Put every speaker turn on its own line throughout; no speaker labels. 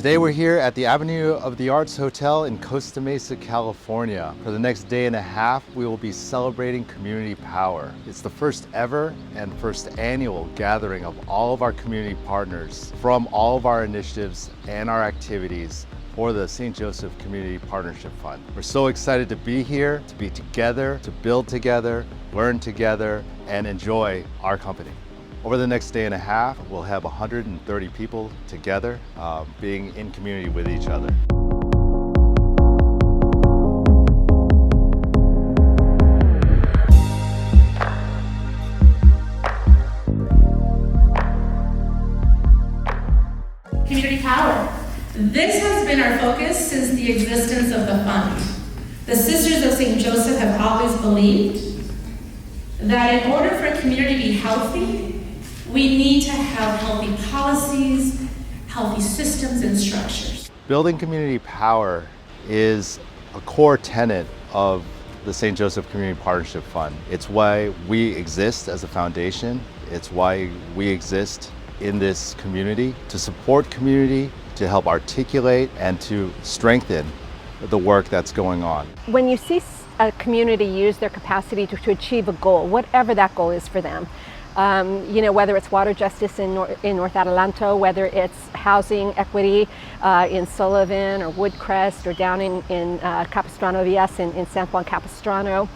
Today we're here at the Avenue of the Arts Hotel in Costa Mesa, California. For the next day and a half, we will be celebrating Community Power. It's the first ever and first annual gathering of all of our community partners from all of our initiatives and our activities for the St. Joseph Community Partnership Fund. We're so excited to be here, to be together, to build together, learn together, and enjoy our company. Over the next day and a half, we'll have 130 people together, being in community with each other.
Community power. This has been our focus since the existence of the fund. The Sisters of St. Joseph have always believed that in order for a community to be healthy, we need to have healthy policies, healthy systems and structures.
Building community power is a core tenet of the St. Joseph Community Partnership Fund. It's why we exist as a foundation. It's why we exist in this community, to support community, to help articulate and to strengthen the work that's going on.
When you see a community use their capacity to achieve a goal, whatever that goal is for them, whether it's water justice in North Adelanto, whether it's housing equity in Sullivan or Woodcrest or down in Capistrano Villas in San Juan Capistrano,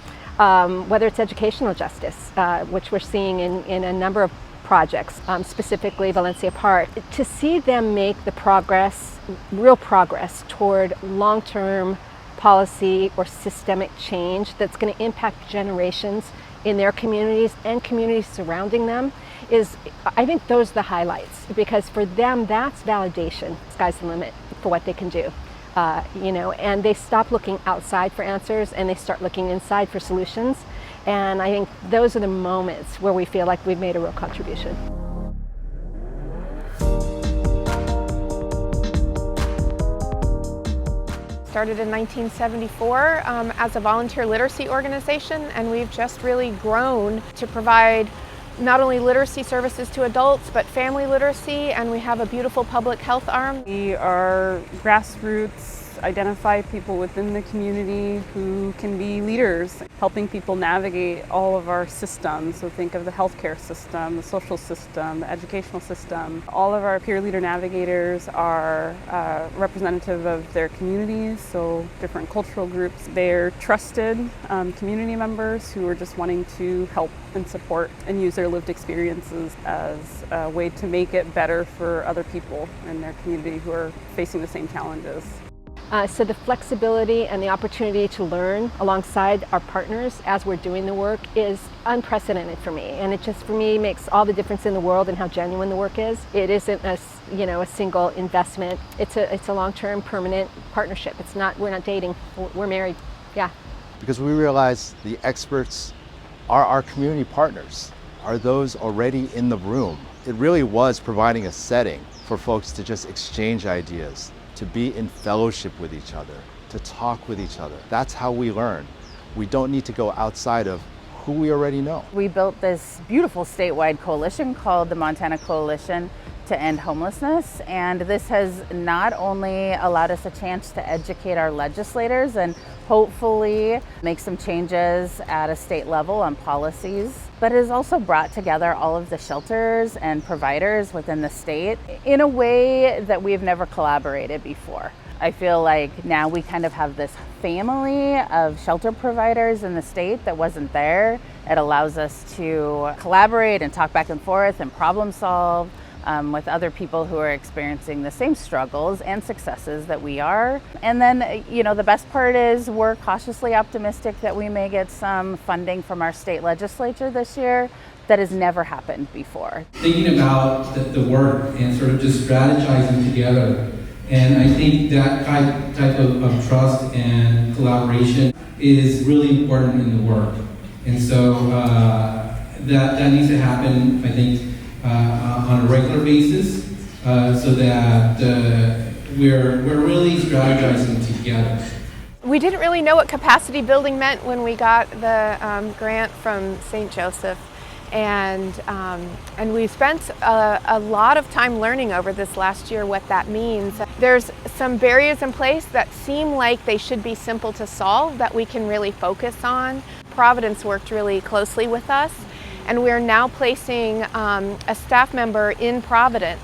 whether it's educational justice, which we're seeing in a number of projects, specifically Valencia Park, to see them make the progress, real progress toward long-term policy or systemic change that's going to impact generations in their communities and communities surrounding them, I think those are the highlights, because for them that's validation. Sky's the limit for what they can do, and they stop looking outside for answers and they start looking inside for solutions. And I think those are the moments where we feel like we've made a real contribution.
Started in 1974 as a volunteer literacy organization, and we've just really grown to provide not only literacy services to adults, but family literacy, and we have a beautiful public health arm.
We are grassroots, identify people within the community who can be leaders, helping people navigate all of our systems. So think of the healthcare system, the social system, the educational system. All of our peer leader navigators are representative of their communities, so different cultural groups. They're trusted community members who are just wanting to help and support and use their lived experiences as a way to make it better for other people in their community who are facing the same challenges.
So the flexibility and the opportunity to learn alongside our partners as we're doing the work is unprecedented for me, and it just, for me, makes all the difference in the world in how genuine the work is. It isn't a single investment. It's a long-term, permanent partnership. We're not dating. We're married. Yeah.
Because we realize the experts are our community partners, are those already in the room. It really was providing a setting for folks to just exchange ideas, to be in fellowship with each other, to talk with each other. That's how we learn. We don't need to go outside of who we already know.
We built this beautiful statewide coalition called the Montana Coalition to End Homelessness, and this has not only allowed us a chance to educate our legislators and hopefully make some changes at a state level on policies, but it has also brought together all of the shelters and providers within the state in a way that we've never collaborated before. I feel like now we kind of have this family of shelter providers in the state that wasn't there. It allows us to collaborate and talk back and forth and problem solve with other people who are experiencing the same struggles and successes that we are. And then, the best part is we're cautiously optimistic that we may get some funding from our state legislature this year that has never happened before.
Thinking about the work and sort of just strategizing together. And I think that type of trust and collaboration is really important in the work. And so that needs to happen, I think, on a regular basis, so that we're really strategizing together.
We didn't really know what capacity building meant when we got the grant from St. Joseph. And we spent a lot of time learning over this last year what that means. There's some barriers in place that seem like they should be simple to solve that we can really focus on. Providence worked really closely with us, and we're now placing a staff member in Providence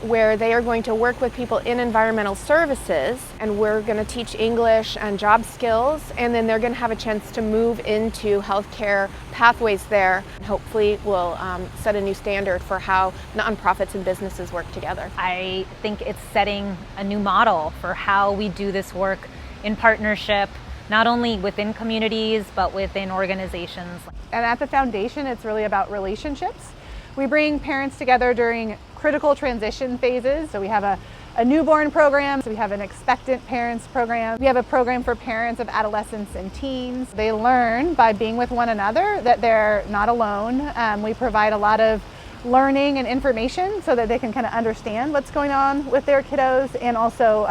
where they are going to work with people in environmental services, and we're going to teach English and job skills, and then they're going to have a chance to move into healthcare pathways there. And hopefully we'll set a new standard for how nonprofits and businesses work together.
I think it's setting a new model for how we do this work in partnership, not only within communities, but within organizations.
And at the foundation, it's really about relationships. We bring parents together during critical transition phases. So we have a newborn program, so we have an expectant parents program. We have a program for parents of adolescents and teens. They learn by being with one another that they're not alone. We provide a lot of learning and information so that they can kind of understand what's going on with their kiddos, and also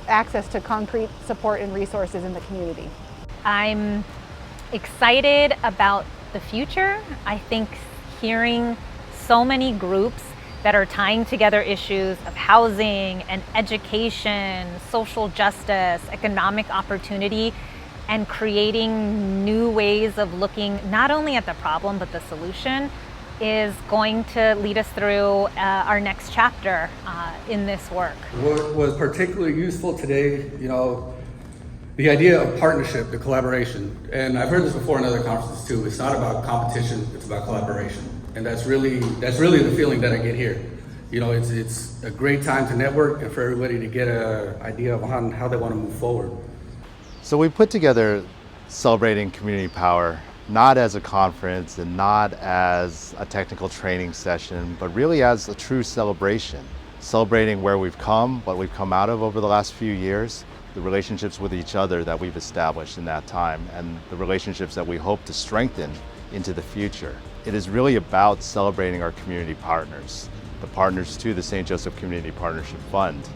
access to concrete support and resources in the community.
I'm excited about the future. I think hearing so many groups that are tying together issues of housing and education, social justice, economic opportunity, and creating new ways of looking not only at the problem but the solution is going to lead us through our next chapter in this work.
What was particularly useful today, the idea of partnership, the collaboration. And I've heard this before in other conferences too. It's not about competition, it's about collaboration. And that's really the feeling that I get here. It's a great time to network and for everybody to get an idea of how they want to move forward.
So we put together Celebrating Community Power not as a conference and not as a technical training session, but really as a true celebration. Celebrating where we've come, what we've come out of over the last few years, the relationships with each other that we've established in that time, and the relationships that we hope to strengthen into the future. It is really about celebrating our community partners, the partners to the St. Joseph Community Partnership Fund.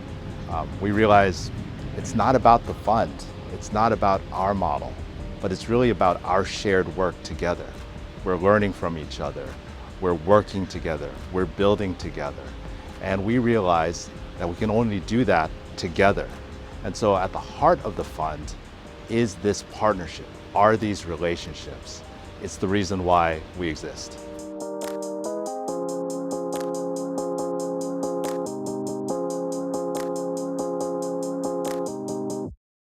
We realize it's not about the fund, it's not about our model, but it's really about our shared work together. We're learning from each other, we're working together, we're building together, and we realize that we can only do that together. And so at the heart of the fund is this partnership, are these relationships. It's the reason why we exist.